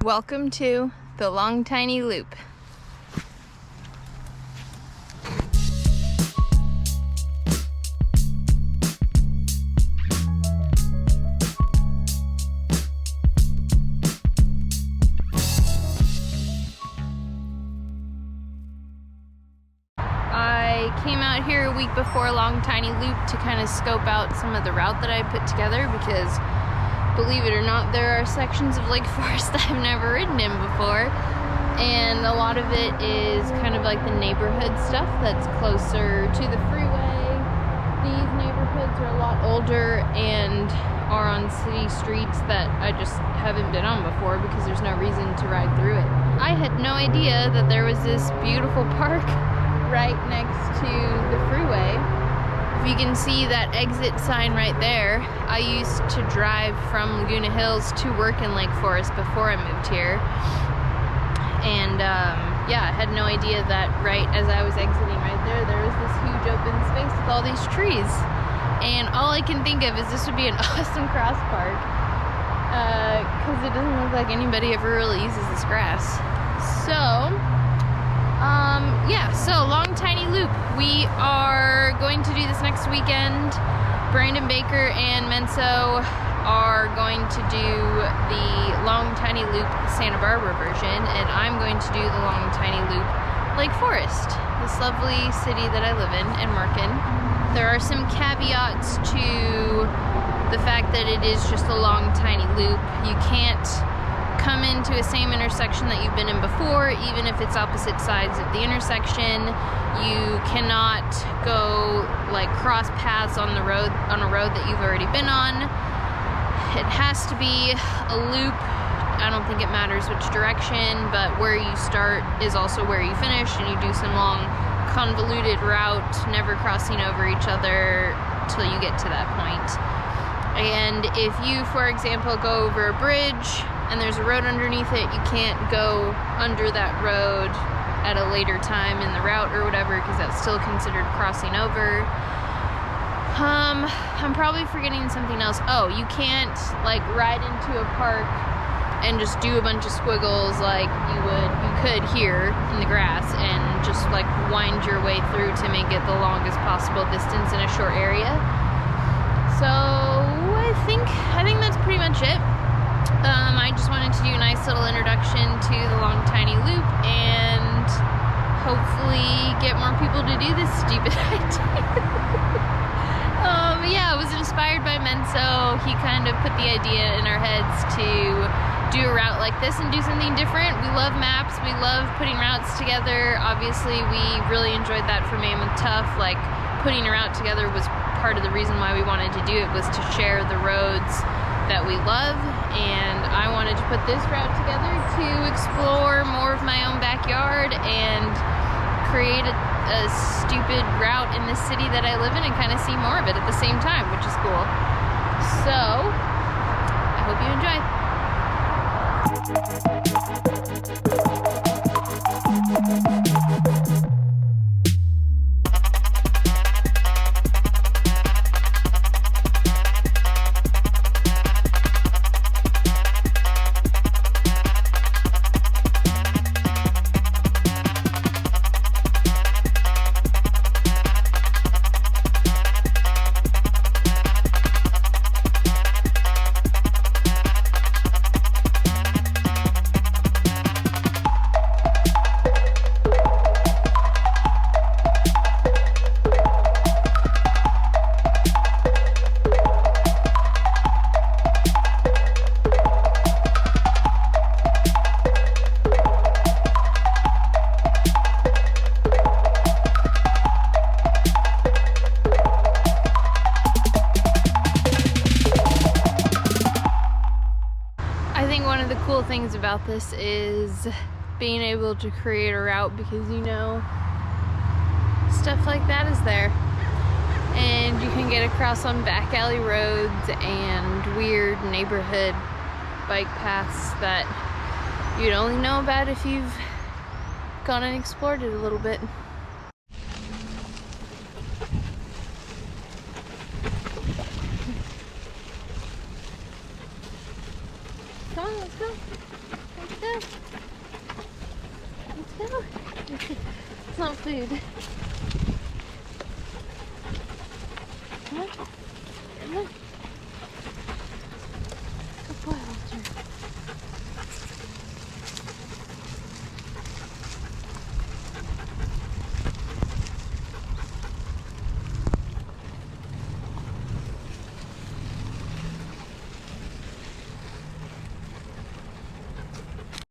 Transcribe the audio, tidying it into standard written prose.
Welcome to the Long Tiny Loop. I came out here a week before Long Tiny Loop to kind of scope out some of the route that I put together because, believe it or not, there are sections of Lake Forest I've never ridden in before, and a lot of it is kind of like the neighborhood stuff that's closer to the freeway. These neighborhoods are a lot older and are on city streets that I just haven't been on before because there's no reason to ride through it. I had no idea that there was this beautiful park right next to the freeway. If you can see that exit sign right there, I used to drive from Laguna Hills to work in Lake Forest before I moved here. And yeah, I had no idea that right as I was exiting right there, there was this huge open space with all these trees. And all I can think of is this would be an awesome cross park because it doesn't look like anybody ever really uses this grass. So yeah, so Long Tiny Loop. We are going to do this next weekend. Brandon Baker and Menso are going to do the Long Tiny Loop Santa Barbara version, and I'm going to do the Long Tiny Loop Lake Forest, this lovely city that I live in and work in. There are some caveats to the fact that it is just a long tiny loop. You can't come into a same intersection that you've been in before, even if it's opposite sides of the intersection. You cannot go like cross paths on the road, on a road that you've already been on. It has to be a loop. I don't think it matters which direction, but where you start is also where you finish, and you do some long convoluted route, never crossing over each other till you get to that point. And if you, for example, go over a bridge and there's a road underneath it, you can't go under that road at a later time in the route or whatever, because that's still considered crossing over. I'm probably forgetting something else. Oh, you can't like ride into a park and just do a bunch of squiggles like you could here in the grass and just like wind your way through to make it the longest possible distance in a short area. So I think that's pretty much it. I just wanted to do a nice little introduction to the Long Tiny Loop and hopefully get more people to do this stupid idea. Yeah, I was inspired by Menso. He kind of put the idea in our heads to do a route like this and do something different. We love maps. We love putting routes together. Obviously, we really enjoyed that for Mammoth Tough. Like, putting a route together was part of the reason why we wanted to do it, was to share the roads that we love, and I wanted to put this route together to explore more of my own backyard and create a stupid route in this city that I live in and kind of see more of it at the same time, which is cool. So, I hope you enjoy. One of the cool things about this is being able to create a route, because you know stuff like that is there, and you can get across on back alley roads and weird neighborhood bike paths that you'd only know about if you've gone and explored it a little bit. Come on, let's go. Let's go. Let's go. It's not food.